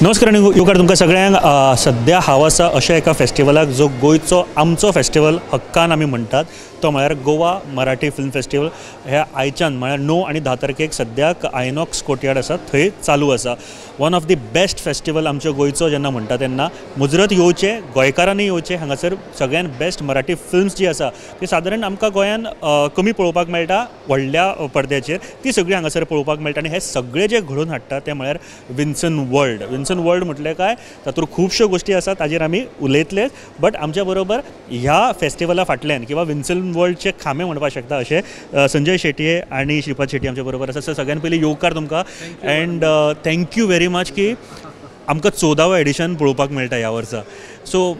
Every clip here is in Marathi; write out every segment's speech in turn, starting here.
नमस्कार आणि येवकार तुमकां सगळ्यांक सद्या हांव आसा अशा एका फेस्टिवलाक जो गोंयचो आमचो फेस्टिवल हक्कान आमी म्हणटात तो म्हळ्यार गोवा मराठी फिल्म फेस्टिवल. ह्या आयच्यान म्हळ्यार 9 आनी 10 तारखेक सद्याक आयनॉक्स कोर्टयार्ड आसा थंय चालू आसा. One of the best festival आमच्या गोंयचो जेन्ना म्हणटा तेन्ना मुजरत येवचे गोंयकारांनी येवचे. हांगासर सगळ्यान बेस्ट मराठी फिल्म्स जी आसा ती सादारण आमकां गोंयान कमी पळोवपाक मेळटा व्हडल्या पडद्याचेर, ती सगळी हांगासर पळोवपाक मेळटा. आनी हे सगळे जे घडोवन हाडटा ते म्हळ्यार विन्सन वर्ल्ड. विन्सन वर्ल्ड म्हटलें काय तातूंत खुबश्यो गोश्टी आसात, ताजेर आमी उलयतले. बट आमच्या बरोबर ह्या फेस्टिवला फाटल्यान किंवा विन्सन वर्ल्डचे खांबे म्हणपाक शकता अशे संजय शेटये आणि श्रीपाद शेट्टी आमच्या बरोबर आसा. सर सगळ्यान पयलीं येवकार तुमकां अँड थँक्यू व्हेरी मच की आमकां 14वें एडिशन पळोवपाक मेळटा ह्या वर्सा. सो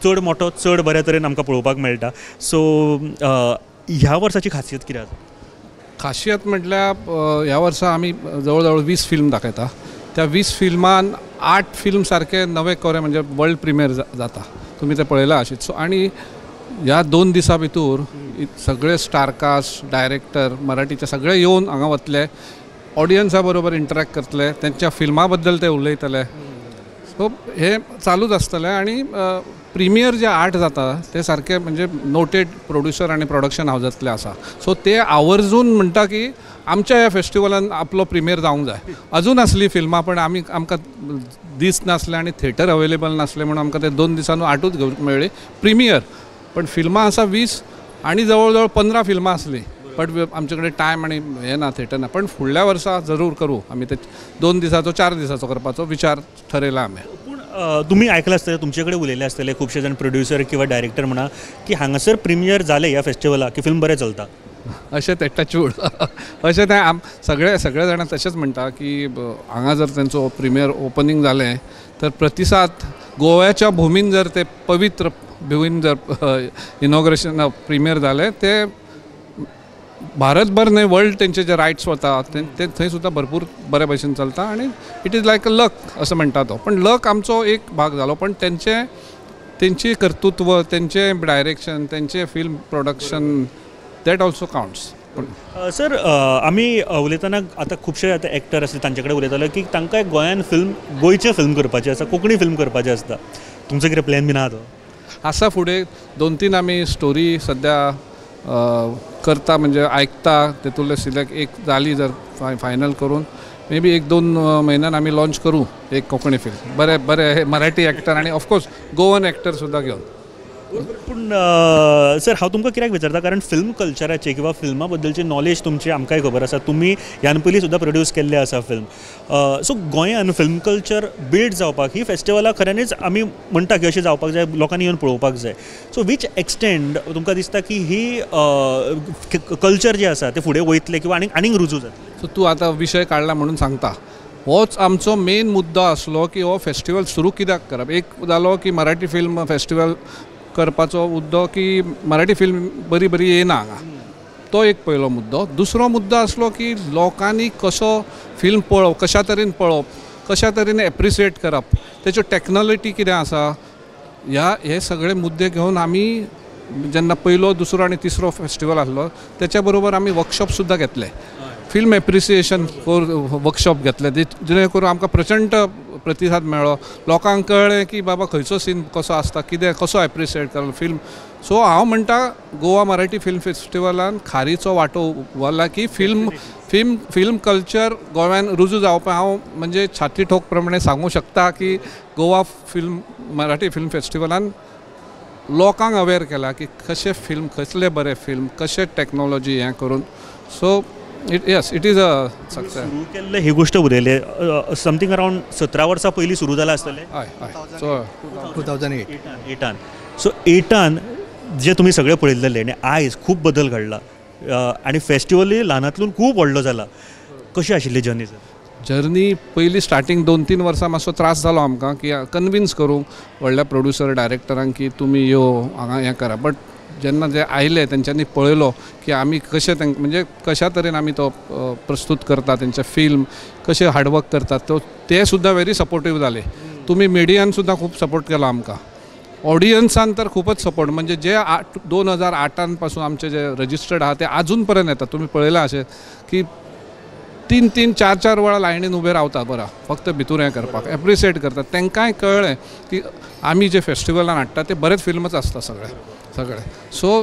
चड मोठो चड बऱ्या तरेन आमकां पळोवपाक मेळटा. सो ह्या वर्साची खासियत कितें आसा? खासियत म्हटल्यार ह्या वर्सा आमी जवळ जवळ 20 फिल्म दाखयता. त्या 20 फिल्मान 8 फिल्म सारके नवे कोरे म्हणजे वर्ल्ड प्रिमियर जाता. तुमी ते पळयला आशीत. सो आनी ह्या 2 दिसां भितर सगळे स्टारकास्ट डायरेक्टर मराठीचे सगळे येवन हांगा वतले, ऑडियन्सा बरोबर इंटरॅक्ट करतले, त्यांच्या फिल्मा बद्दल ते उलयतले. सो हे चालूच आसतलें. आनी प्रिमियर जे 8 जाता ते सारके म्हणजे नोटेड प्रोड्युसर आनी प्रोडक्शन हावजांतले आसा. सो ते आवर्जून म्हणटा की आमच्या ह्या फेस्टिवलान आपलो प्रिमियर जावंक जाय. अजून आसली फिल्मां पण आमकां दीस नासले आनी थिएटर अवेलेबल नासले म्हणून आमकां ते 2 दिसांनी 8च घेवंक मेळ्ळी प्रिमियर. पण फिल्मां आसा 20 आनी जवळ जवळ 15 फिल्मां आसली. बट आमचे कडेन टायम आनी हें ना, थिएटर ना. पण फुडल्या वर्सा जरूर करूं आमी ते 2 दिसाचो 4 दिसाचो करपाचो विचार ठरयला आमी. पूण तुमी आयकलां आसतलें, तुमचे कडेन उलयले आसतले खुबशे जाण प्रोड्युसर किंवा डायरेक्टर म्हणा की हांगासर प्रिमियर जाले ह्या फेस्टिवलाक की फिल्म बरें चलता. अशें ते टचवूड अशें ते सगळे जाणां तशेंच म्हणटा की हांगा जर तेंचो प्रिमियर ओपनिंग जालें तर प्रतिसाद गोव्याच्या भुमीन जर ते पवित्र भुमीन जर इनॉग्रेशन प्रिमियर जालें ते भारतभर न्हय वर्ल्ड तेंचे जे रायट्स वता ते थंय सुद्दां भरपूर बऱ्या भशेन चलता. आनी it is like a luck असं म्हणटा तो. पण लक आमचो एक भाग जालो, पण तेंची कर्तृत्व, तेंचे डायरेक्शन, तेंचे film production that also counts. Sir आमी उलयतना आतां खुबशे आतां एक्टर आसले तांचे कडेन उलयताले की तांकां गोंयान गोंयचें फिल्म करपाचें आसा, कोंकणी फिल्म करपाचें आसता. तुमचो कितें प्लॅन बीन आहा तो? आसा फुडें 2-3 आमी स्टोरी सद्या करता, म्हणजे आयकता. तेतूंतले सिलेक्ट एक जाली जर फायनल करून मे बी 1-2 म्हयन्यान आमी लॉन्च करूं एक कोंकणी फिल्म. बरे मराठी एक्टर आनी ऑफकोर्स गोवन एक्टर सुद्दां घेवन. पूण सर हांव तुमकां कित्याक विचारता, कारण फिल्म कल्चराचे किंवा फिल्मा बद्दलची नॉलेज तुमची आमकांय खबर आसा. तुमी ह्यान पयलीं सुद्दां प्रोड्यूस केल्ले आसा फिल्म. सो गोंयान फिल्म कल्चर बिल्ड जावपाक ही फेस्टिवलां खऱ्यांनीच आमी म्हणटा की अशी जावपाक जाय, लोकांनी येवन पळोवपाक जाय. सो वीच एक्सटेंड तुमकां दिसता की ही कल्चर जे आसा ते फुडें वयतले किंवा आनीक रुजू जातले? सो तूं आतां विशय काडला म्हणून सांगता. होच आमचो मेन मुद्दो आसलो की हो फेस्टिवल सुरू कित्याक करप. एक जालो की मराठी फिल्म फेस्टिवल करपाचो मुद्दो की मराठी फिल्म बरी येना हांगा, तो एक पयलो मुद्दो. दुसरो मुद्दो आसलो की लोकांनी कसो फिल्म पळोवप, कशा तरेन पळोवप, कशा तरेन एप्रिसिएट करप, तेच्यो टॅक्नॉलॉजी कितें आसा, हे सगळे मुद्दे घेवन आमी जेन्ना पयलो दुसरो आनी तिसरो फेस्टिवल आसलो तेच्या बरोबर आमी वर्कशॉप सुद्दां घेतले. फिल्म एप्रिसिएशन वर्कशॉप घेतले, जेणे करून आमकां प्रचंड प्रतिसाद मेळ्ळो. लोकांक कळ्ळें की बाबा खंयचो सीन कसो आसता, कितें कसो एप्रिसिएट करप फिल्म. सो हांव म्हणटा गोवा मराठी फिल्म फेस्टिवलान खारीचो वांटो उबारला की फिल्म कल्चर गोव्यान रुजू जावपाक. हांव म्हणजे छाती ठोक प्रमाणे सांगूं शकता की गोवा मराठी फिल्म फेस्टिवलान लोकांक अवेअर केला की कशें फिल्म, कसले बरे फिल्म, कशें टॅक्नॉलॉजी हें करून. So it is a success. सुरू केल्ले ही गोष्ट उलयले समथींग अरावंड 17 वर्सां पयलीं सुरू जाला आसतलें. हय. सो 2008. सो 8 जे तुमी सगळे पळयल्ले आनी आयज खूब बदल घडला आनी फेस्टिवलूय ल्हानांतल्यान खूब व्हडलो जाला. कशी आशिल्ली जर्नी सर? जर्नी पयलीं स्टार्टींग 2-3 वर्सां मातसो त्रास जालो आमकां की कन्विन्स करूंक व्हडल्या प्रोड्युसर डायरेक्टरांक की तुमी यो हांगा हें करा. बट जेन्ना जे आयले तेंच्यांनी पळयलो की आमी कशें म्हणजे कशा तरेन आमी तो प्रस्तूत करता, तेंचे फिल्म कशें हार्डवर्क करतात, ते सुद्दां व्हेरी सपोर्टीव जाले. तुमी मिडियान सुद्दां खूब सपोर्ट केलो आमकां. ऑडियन्सान तर खूपच सपोर्ट, म्हणजे जे 2008 पासून आमचे जे रजिस्टर्ड आहा ते अजून पर्यंत येतात. तुम्ही पळयलां अशें की तीन चार वेळा लायनीन उबे रावता बरा फक्त भितूर हें करपाक एप्रिशिएट करतात तांकांय कळ्ळें की आमी जे फेस्टिवलान हाडटा ते बरेच फिल्मच आसता सगळे so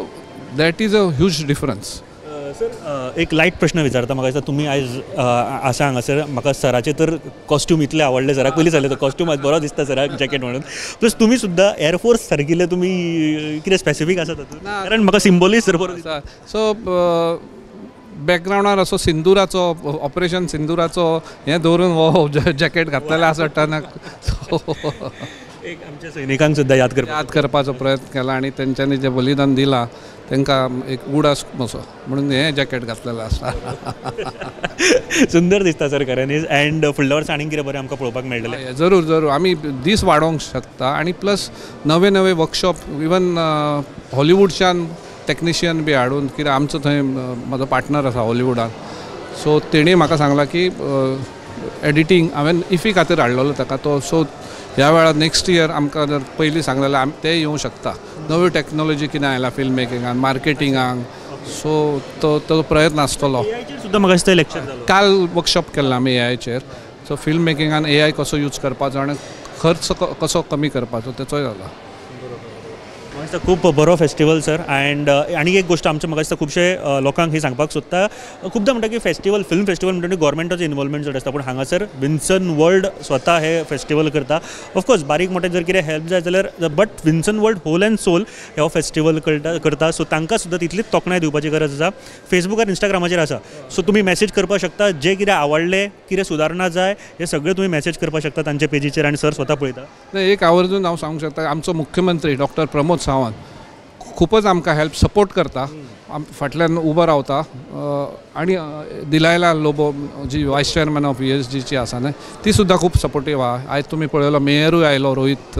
that is a huge difference. Sir एक लायट प्रश्न विचारता म्हाका दिसता तुमी आयज आसा हांगासर म्हाका सराचे तर कॉस्ट्यूम इतले आवडले सराक पयलीं जालें तो कॉस्ट्यूम आज बरो दिसता सराक जॅकेट म्हणून प्लस तुमी सुद्दां एअरफोर्स सारकिले तुमी कितें स्पेसिफीक आसा तातूंत कारण म्हाका सिंबॉलीज सर बरो दिसता. सो बॅकग्रावंडार असो सिंदुराचो ऑपरेशन सिंदुराचो हें दवरून हो जॅकेट घातलेलें आसा वाटना. एक आमच्या सैनिकांक सुद्दां याद करपाचो प्रयत्न केला आनी तेंच्यांनी जें बलिदान दिलां तांकां एक उडास कसो म्हणून हें जॅकेट घातलेलें आसा. सुंदर दिसता सर खऱ्यांनीच अँड फुडल्या वर्सा आनीक कितें बरें आमकां पळोवपाक मेळटलें. जरूर आमी दीस वाडोवंक शकता आनी प्लस नवे वर्कशॉप इवन हॉलिवूडच्यान टॅक्निशियन बी हाडून कित्याक आमचो थंय म्हाजो पार्टनर आसा हॉलिवूडान सो तेणी म्हाका सांगलां की एडिटींग हांवें इफी खातीर हाडलेलो ताका तो सो ह्या वेळार नेक्स्ट इयर आमकां जर पयलीं सांगलें ते येवंक शकता. नवी टॅक्नॉलॉजी कितें आयला फिल्म मेकिंगान मार्केटिंगाक सो तो प्रयत्न आसतलो. सुद्दां म्हाका दिसता लेक्चर काल वर्कशॉप केल्लो आमी एआयचेर सो फिल्म मेकिंगान एआय कसो यूज करपाचो आनी खर्च कसो कमी करपाचो तेचोय जाला. खूब बरो फेस्टिवल सर अँड आनी एक गोष्ट आमच्या म्हाका दिसता खुबशे लोकांक ही सांगपाक सोदता खुबदां म्हणटा की फेस्टिवल फिल्म फेस्टिवल म्हणटा गोवोरमेंटाचो इनवॉल्वमेंट चड आसता पूण हांगासर विन्सन वर्ल्ड स्वता हे फेस्टिवल करता. ऑफकोर्स बारीक मोठे जर कितें हेल्प जाय जाल्यार बट विन्सन वर्ल्ड होल अँड सोल हो फेस्टिवल करता सो तांकां सुद्दां तितलीच तोखणाय दिवपाची गरज आसा. फेसबुकार इंस्टाग्रामाचेर आसा सो तुमी मॅसेज करपाक शकता जे कितें आवडलें कितें सुदारणा जाय हे सगळें तुमी मॅसेज करपाक शकता तांच्या पेजीचेर आनी सर स्वता पळयता. एक आवर्जून हांव सांगूंक शकता आमचो मुख्यमंत्री डॉक्टर प्रमोद सावंत खूपच आमकां हेल्प सपोर्ट करता फाटल्यान उबो रावता आनी दिलायला लोबो जी वायस चेअरमॅन ऑफ ESGची आसा न्हय ती सुद्दां खूब सपोर्टीव आहा. आयज तुमी पळयलो मेयरूय आयलो रोहीत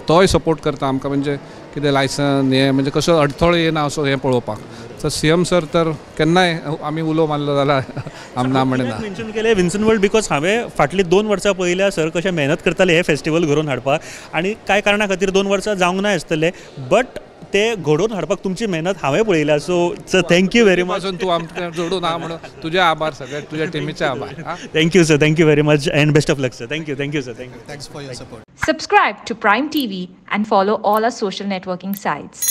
तोय सपोर्ट करता आमकां म्हणजे कितें लायसन हें म्हणजे कसो अडथळो येना असो हें पळोवपाक. तर CM सर तर केन्नाय आमी उलो मारलो जाल्यार आमना म्हणना. मेन्शन केलें विन्सन वर्ल्ड बिकॉज हांवें फाटलीं 2 वर्सां पयल्या सर कशें मेहनत करताले हे फेस्टिवल घडोवन हाडपाक आनी कांय कारणां खातीर 2 वर्सां जावंक ना आसतले बट ते घडोवन हाडपाक तुमची मेहनत हांवें पळयल्या सो थँक्यू व्हेरी मच. तूं आमकां जोडून आहा म्हणून तुजे आभार सगळे तुज्या टिमीचे आभार. Thank you sir thank you very much and best of luck sir. Thank you sir thank you. Thanks for your support. Subscribe to Prime TV and follow all our social networking sites.